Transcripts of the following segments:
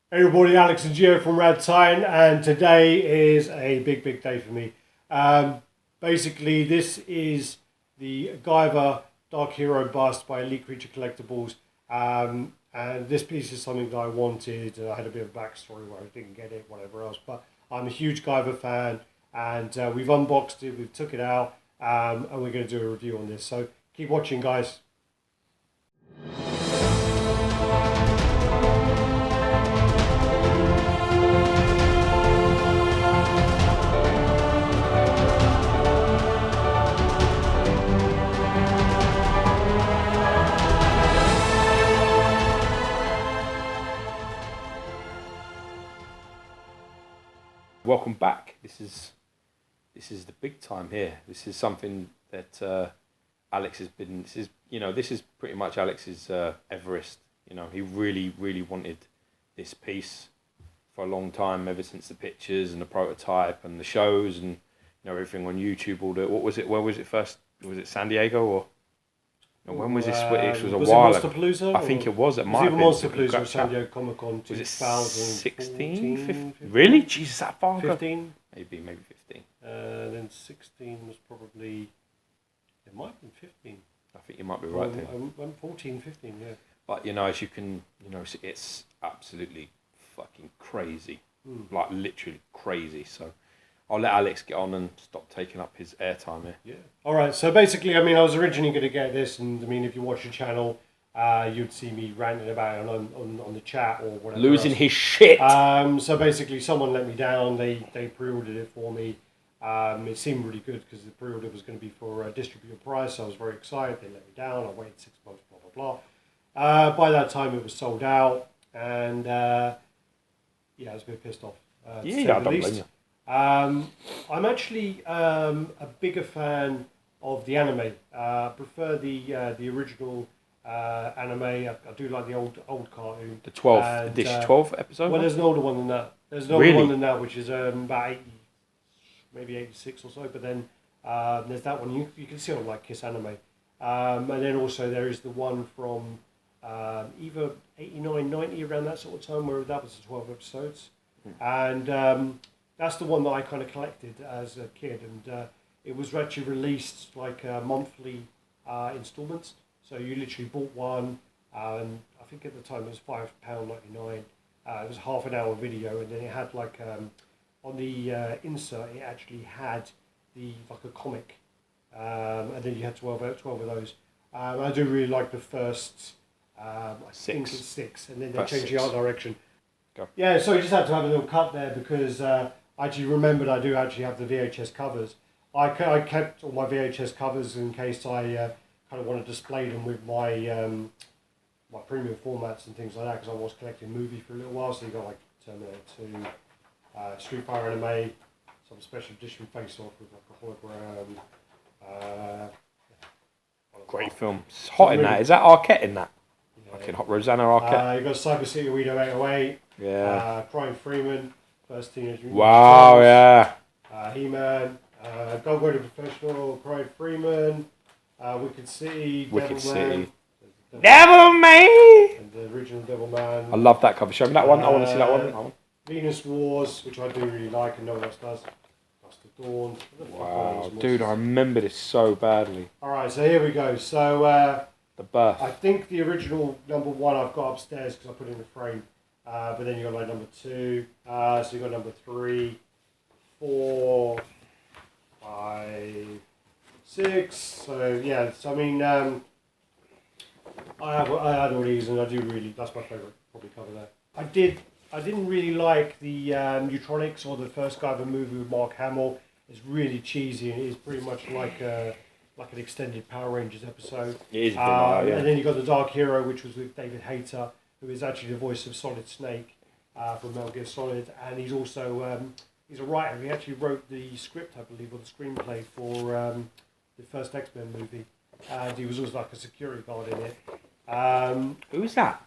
Hey everybody, Alex and Gio from RaddTitan, and today is a big day for me. Basically, this is the Guyver Dark Hero bust by Elite Creature Collectibles, and this piece is something that I wanted. I had a bit of a backstory where I didn't get it, whatever else, but I'm a huge Guyver fan, and we've unboxed it, we've took it out, and we're going to do a review on this. So keep watching, guys. Welcome back. This is the big time here. This is something that Alex has been. This is pretty much Alex's Everest. He really wanted this piece for a long time, ever since the pictures and the prototype and the shows and everything on YouTube. What was it? Where was it first? Was it San Diego or? No, when was this? It was a while ago. Monsterpalooza? I think it was. It might have been. It was either Monsterpalooza or San Diego Comic Con 2016? 15? Really? Jesus, that far ago? 15? Maybe 15. Then 16 was probably... It might have been 15. I think you might be right there. 14, 15, yeah. But, as you can, it's absolutely fucking crazy. Like, literally crazy. So I'll let Alex get on and stop taking up his airtime here. Yeah. All right. So basically, I was originally going to get this, and if you watch the channel, you'd see me ranting about it on the chat or whatever. Losing else. his shit. So basically, someone let me down. They pre-ordered it for me. It seemed really good because the pre-order was going to be for a distributor price. So I was very excited. They let me down. I waited 6 months. Blah blah blah. By that time, it was sold out, and I was a bit pissed off. I don't blame you. I'm actually a bigger fan of the anime. I prefer the original anime. I do like the old cartoon. The 12 episode? Well, there's an older one than that. There's an older one than that, which is about 80, maybe 86 or so. But then there's that one. You can see on like Kiss Anime. And then also there is the one from either 89, 90, around that sort of time, where that was the 12 episodes. And that's the one that I kind of collected as a kid, and it was actually released like monthly installments. So you literally bought one, and I think at the time it was £5.99. It was a half an hour video, and then it had like on the insert it actually had like a comic, and then you had 12 of those. I do really like the first. I think it's 6, and then they changed the art direction. Go. Yeah, so you just had to have a little cut there because. I actually remembered I do actually have the VHS covers. I kept all my VHS covers in case I kind of want to display them with my my premium formats and things like that, because I was collecting movies for a little while. So you got like Terminator 2, Street Fighter Anime, some special edition face-off with like a hologram. Great film. It's hot in that. Is that Arquette in that? Yeah. Fucking hot Rosanna Arquette. You got Cyber City Guido 808. Yeah. Crying Freeman. First Teenage Mutant Wow, Ninja Turtles, yeah. He-Man, Go the Professional, Crying Freeman, Wicked City, Devilman, and the original Devilman. I love that cover. Show me that one. I want to see that one. Venus Wars, which I do really like, and no one else does. Dust of Dawn. Wow, dude, I remember this so badly. Alright, so here we go. So, The Birth. I think the original number 1 I've got upstairs because I put it in the frame. But then you got like number 2, so you got number 3, 4, 5, 6. So yeah, so I had all these, and I do really. That's my favourite probably cover there. I didn't really like the Neutronics or the first Guyver movie with Mark Hamill. It's really cheesy, and it is pretty much like an extended Power Rangers episode. It is a bit like that, yeah. And then you got the Dark Hero, which was with David Hayter, who is actually the voice of Solid Snake from Metal Gear Solid, and he's also he's a writer. He actually wrote the script, I believe, or the screenplay for the first X-Men movie, and he was also like a security guard in it. Who is that?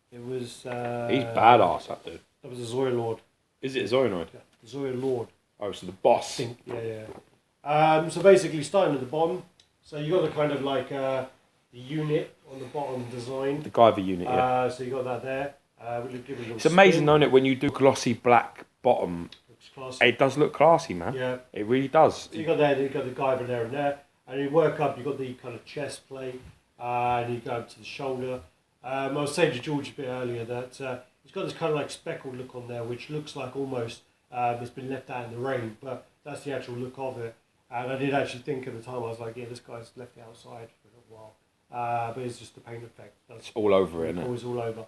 It was. He's badass, that dude. That was a Zoya Lord. Is it a Zoanoid? Yeah, Zoya Lord. Oh, so the boss. I think, yeah. So basically, starting at the bottom. So you got the kind of like the unit on the bottom design. The Guyver unit, yeah. So you got that there. We'll give it a little It's amazing, spin. isn't it, when you do glossy black bottom, Looks classy. it does look classy, man. Yeah. It really does. So you got there, you got the Guyver there and there, and you work up. You got the kind of chest plate, and you go up to the shoulder. I was saying to George a bit earlier that it's got this kind of like speckled look on there, which looks like almost it's been left out in the rain, but that's the actual look of it. And I did actually think at the time, I was like, yeah, this guy's left it outside for a little while, but it's just the paint effect. It's all over it, isn't it? Always all over.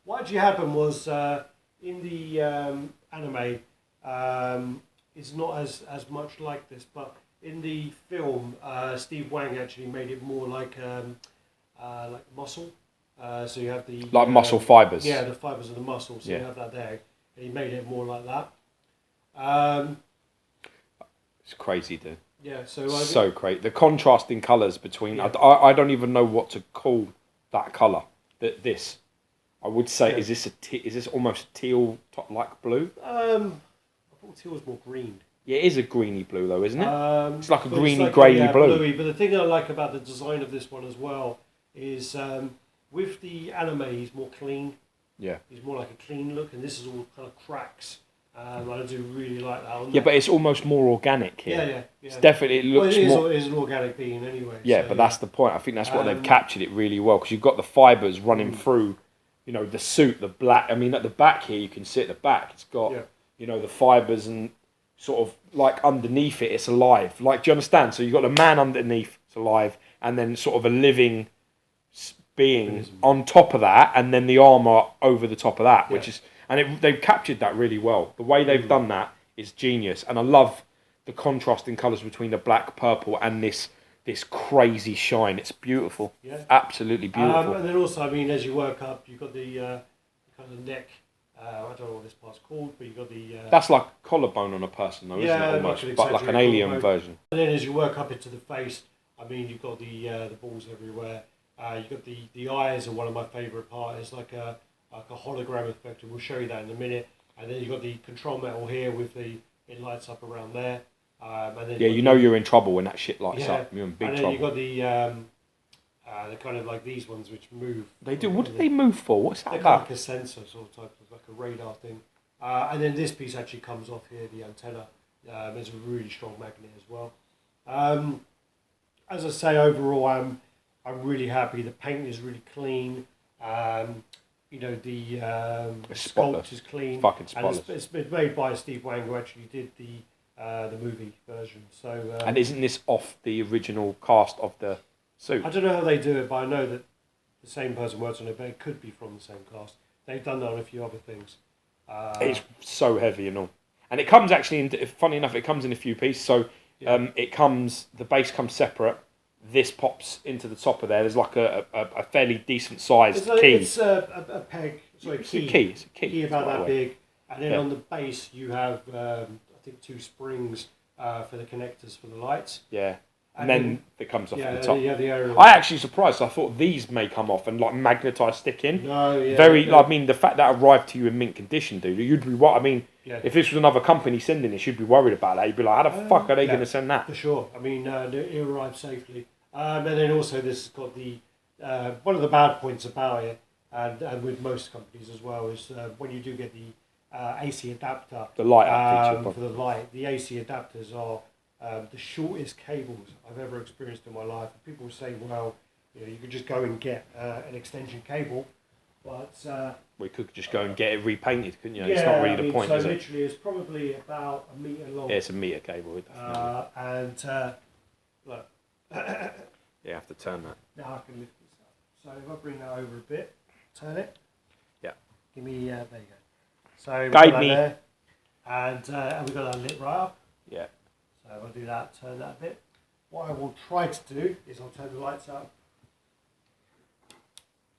What actually happened was in the anime. It's not as much like this, but in the film, Steve Wang actually made it more like muscle. So you have the like muscle fibers. Yeah, the fibers of the muscle. So Yeah. you have that there. And he made it more like that. It's crazy, dude. Yeah. So So crazy. The contrasting colours between. Yeah. I don't even know what to call that colour. This. I would say, Yeah. is this almost teal like blue? I thought teal was more green. Yeah, it is a greeny blue though, isn't it? It's like a But greeny, like grey yeah, blue. Bluey. But the thing I like about the design of this one as well is with the anime, he's more clean. Yeah. He's more like a clean look, and this is all kind of cracks. I do really like that. Yeah, but it's almost more organic here. Yeah. It's definitely, it looks more... It is an organic being anyway. Yeah, so, but that's the point. I think that's what they've captured it really well, because you've got the fibres running through, you know, the suit, the black... I mean, at the back here, you can see at the back, it's got, you know, the fibres and sort of, like, underneath it, it's alive. Like, do you understand? So you've got the man underneath, it's alive, and then sort of a living being on top of that, and then the armour over the top of that, which is... And they've captured that really well. The way they've done that is genius. And I love the contrasting colours between the black, purple, and this crazy shine. It's beautiful. Yeah. Absolutely beautiful. And then also, I mean, as you work up, you've got the kind of neck. I don't know what this part's called, but you've got the... That's like collarbone on a person, though, isn't it? Almost, but like an alien version. And then as you work up into the face, I mean, you've got the balls everywhere. You've got the eyes are one of my favourite parts. It's like a hologram effect, and we'll show you that in a minute. And then you've got the control metal here with it lights up around there. And then you know you're in trouble when that shit lights up. You're in big trouble. And then you've got the kind of like these ones which move. They do. What do they move for? What's that they're about? Like a sensor sort of type of like a radar thing. And then this piece actually comes off here, the antenna. There's a really strong magnet as well. As I say, overall, I'm really happy. The paint is really clean. You know, the sculpt is clean. Fucking spotless. And it's been made by Steve Wang, who actually did the movie version. So and isn't this off the original cast of the suit? I don't know how they do it, but I know that the same person works on it, but it could be from the same cast. They've done that on a few other things. It's so heavy and all. And it comes actually, funny enough, it comes in a few pieces. So the base comes separate. This pops into the top of there. There's like a fairly decent sized key. It's a peg. Sorry, it's a key. It's a key. Key about that big. And then on the base you have, I think, 2 springs for the connectors for the lights. Yeah. And then it comes off at the top. Yeah, the aerial. I actually surprised. I thought these may come off and like magnetise, stick in. No, yeah. I mean, the fact that arrived to you in mint condition, dude. You'd be what? I mean, if this was another company sending this, you'd be worried about that. You'd be like, how the fuck are they going to send that? For sure. I mean, it arrived safely. And then also this has got the one of the bad points about it, and with most companies as well, is when you do get the AC adapter. The light feature for the light. The AC adapters are the shortest cables I've ever experienced in my life. And people say, well, you could just go and get an extension cable, but we could just go and get it repainted, couldn't you? It's not really the point, so is it? literally, it's probably about a metre long. Yeah, it's a metre cable. And look. You have to turn that. Now I can lift this up. So if I bring that over a bit, turn it. Yeah. Give me, there you go. So guide me. There, and we've got that lit right up. Yeah. So if I do that, turn that a bit. What I will try to do is I'll turn the lights up.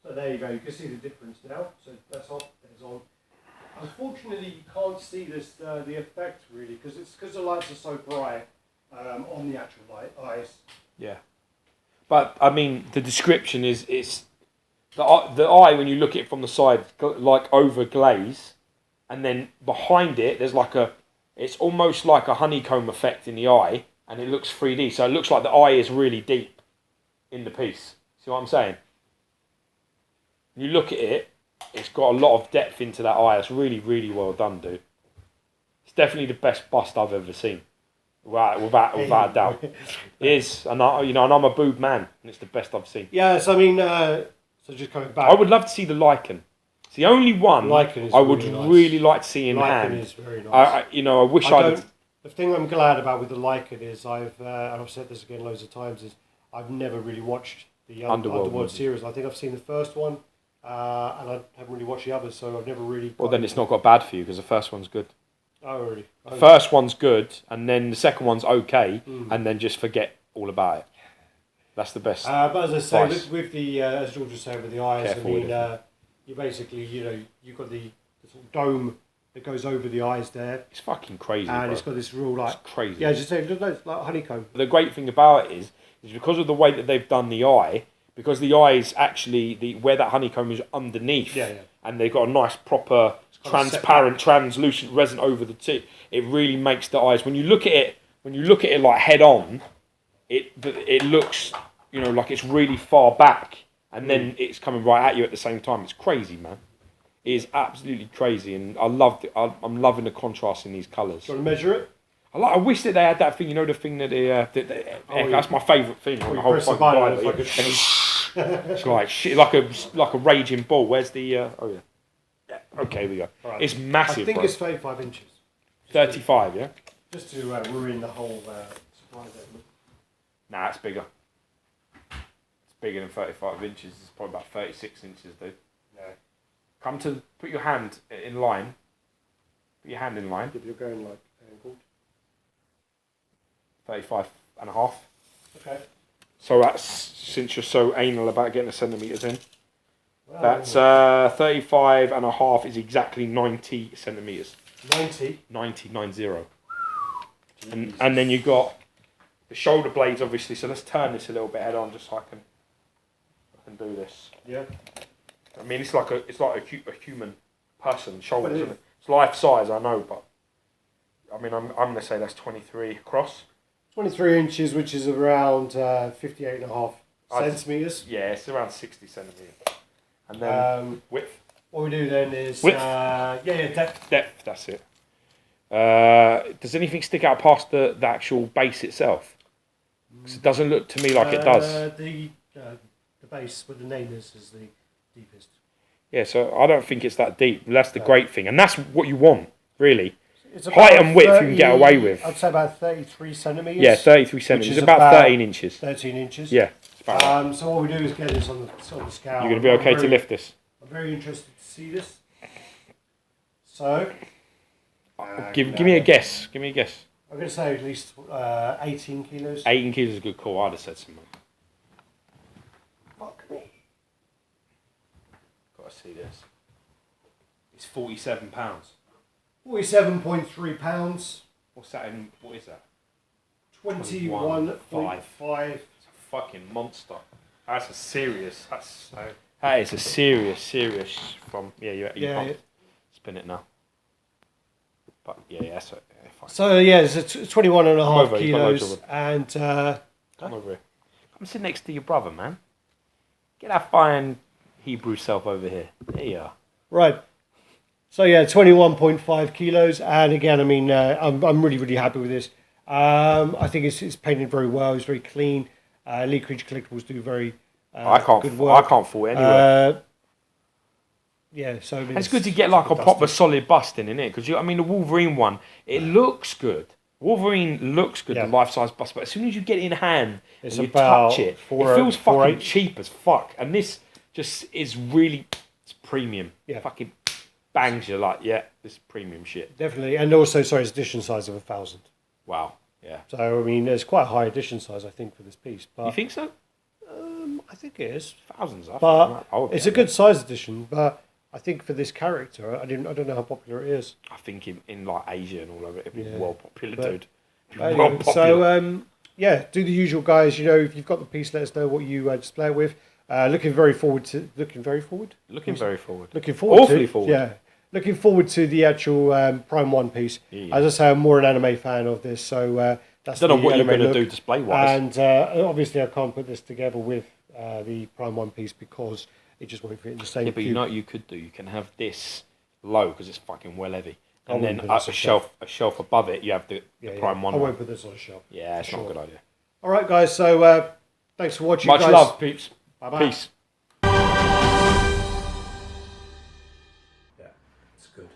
So there you go. You can see the difference now. So that's off. That's on. Unfortunately, you can't see this the effect really because the lights are so bright on the actual eyes. Yeah. But I mean, the description is the eye when you look at it from the side, like over glaze, and then behind it there's it's almost like a honeycomb effect in the eye, and it looks 3D. So it looks like the eye is really deep in the piece. See what I'm saying? You look at it, it's got a lot of depth into that eye. It's really, really well done, dude. It's definitely the best bust I've ever seen, without a doubt. It is, and and I'm a boob man, and it's the best I've seen. Yeah, so I mean, so just coming back, I would love to see the lichen. It's the only one I would really like to see in hand. Lichen is very nice. I wish I'd. The thing I'm glad about with the lichen is and I've said this again loads of times, is I've never really watched the Underworld series. I think I've seen the first one, and I haven't really watched the others, so I've never really. Well, then it's not got bad for you because the first one's good. Oh, really? The first one's good, and then the second one's okay, and then just forget all about it. That's the best. But as I say, with the as George was saying, with the eyes, Careful I mean, you basically, you've got the sort of dome that goes over the eyes there. It's fucking crazy, and bro. it's got this real like it's crazy. Yeah, just say it looks like honeycomb. The great thing about it is because of the way that they've done the eye, because the eye is actually where that honeycomb is underneath, and they've got a nice proper transparent, translucent resin over the tip. It really makes the eyes. When you look at it like head on, it looks like it's really far back, and then it's coming right at you at the same time. It's crazy, man. It is absolutely crazy, and I'm loving the contrast in these colours. Do you want to measure it? I wish that they had that thing, the thing that that's my favourite thing on the whole fucking Bible. It's like shit, like a raging bull. Where's the? Yeah. Okay, here we go. Right. It's massive. I think bro. it's 35 inches. 35, yeah. Just to ruin the whole surprise element. Nah, it's bigger. It's bigger than 35 inches. It's probably about 36 inches, dude. Yeah. Put your hand in line. Put your hand in line. If you're going like angled. 35 and a half. Okay. So that's, since you're so anal about getting the centimetres in, well, that's 35 and a half is exactly 90 centimetres. 90? 90. And then you've got the shoulder blades, obviously, so let's turn this a little bit head on just so I can do this. Yeah. I mean, it's like a human person shoulder, isn't it? It's life size, I know, but I mean, I'm going to say that's 23 across. 23 inches, which is around 58 and a half centimetres. Yeah, it's around 60 centimetres. And then width. What we do then is width. Depth. Depth, that's it. Does anything stick out past the actual base itself? Because it doesn't look to me like it does. The base where the name is the deepest. Yeah, so I don't think it's that deep. That's the great thing, and that's what you want, really. It's height and width 30, you can get away with. I'd say about 33 centimetres. Yeah, 33 centimetres. It's about 13 inches. 13 inches. Yeah. So what we do is get this on the scale. You're going to be okay to lift this? I'm very interested to see this. So... Give me a guess. Give me a guess. I'm going to say at least 18 kilos. 18 kilos is a good call. I'd have said something. Fuck me. Got to see this. It's 47 pounds. 47.3 pounds. What is that? 21.5. It's a fucking monster. That's a serious. That is a serious from. Yeah, you can't spin it now. But yeah, so fine. So yeah, it's 21 and a half kilos, and come over here. Come sit next to your brother, man. Get that fine Hebrew self over here. There you are. Right. So yeah, 21.5 kilos, and again, I mean, I'm really happy with this. I think it's painted very well. It's very clean. Elite Creature Collectibles do very good work. I can't fall anywhere. Yeah, so I mean, it's good to get like a proper solid bust in it, because the Wolverine one, it looks good. Wolverine looks good, the life-size bust, but as soon as you get it in hand and you touch it, it feels fucking cheap as fuck. And this just is really, it's premium. Yeah. Fucking bangs you like, yeah, this is premium shit. Definitely, and also, it's edition size of 1,000. Wow, yeah. So, I mean, there's quite a high edition size, I think, for this piece. But you think so? I think it is. Thousands, I but it's a good size edition, but I think for this character, I don't know how popular it is. I think in like Asia and all over, it'd be well popular, dude. Well popular. So do the usual, guys. If you've got the piece, let us know what you display it with. Looking very forward. Awfully forward. Yeah, looking forward to the actual Prime 1 piece. Yeah. As I say, I'm more an anime fan of this, so that's. I don't know what you're going to do display wise. And obviously, I can't put this together with the Prime 1 piece because it just won't fit in the same Yeah, but cube. you know what you could do? You can have this low because it's fucking well heavy. And then a shelf above it, you have the prime one. I won't put this on a shelf. Yeah, it's not a good idea. All right, guys. So thanks for watching. Much guys. love, peeps. Bye-bye. Peace. Yeah, it's good.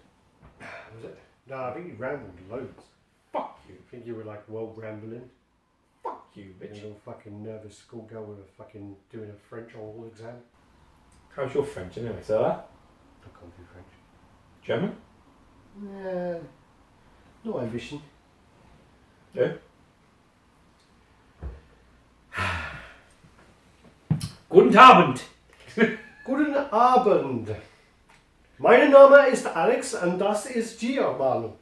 Was it? No, I think you rambled loads. Fuck you. I think you were like well rambling. Fuck you, bitch. A little fucking nervous schoolgirl with a fucking doing a French oral exam. How's your French anyway, sir? I can't do French. German? Yeah, no ambition. Yeah. Guten Abend. Guten Abend. Mein Name ist Alex und das ist Giovanni.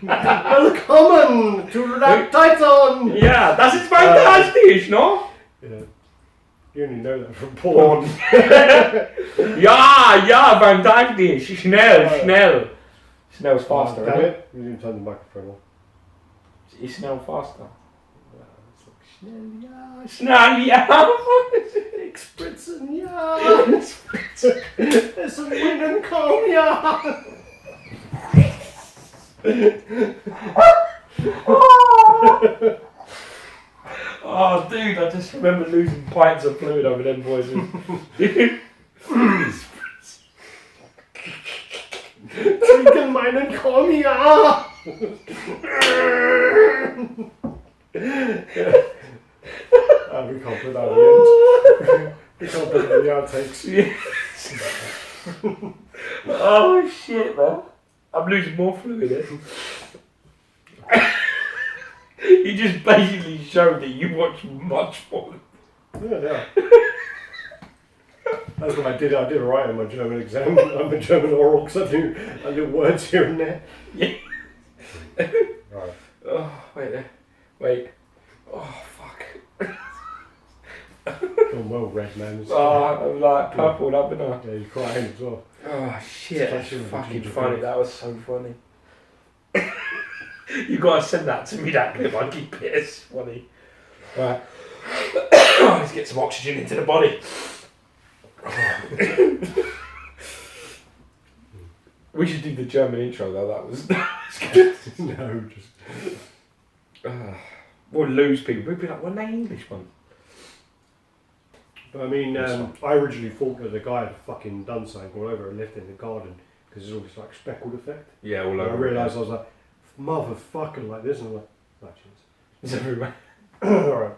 Willkommen to RaddTitan. Ja, das ist fantastisch, no? Yeah. You only know that from porn. ja, fantastisch. Schnell. Schnell's faster, Damn isn't it. You didn't turn the microphone on. Is schnell faster? Schnell, ja. Schnell, ja. Spritzen, ja. Es ist Wind kaum, ja. Oh, dude, I just remember losing pints of fluid over them boys. Trinken meinen kaum, ja. We can't put that at the end. We can't put it in the outtakes. Oh shit, man. I'm losing more fluid here. You just basically showed that you watch much more. Yeah. That's what I did. I did alright on my German exam. I'm a German oral because I do words here and there. Yeah. Right. Oh, wait. Oh, fuck. Gone well, red man. I'm like purpled up, and Yeah, you're crying as well. oh shit, that's Especially with the fucking ginger funny. beer. That was so funny. You gotta send that to me, that clip. I keep it. It's funny. Right. Let's get some oxygen into the body. We should do the German intro though. That was good. No, just. We'll lose people. We'll be like, what are they English ones? But I mean, I originally thought that the guy had fucking done something all over and left it in the garden because it's all this like speckled effect. Yeah, all And over. I realised I was like, motherfucker, like this, and I'm like, oh, cheers. It's everywhere. Alright.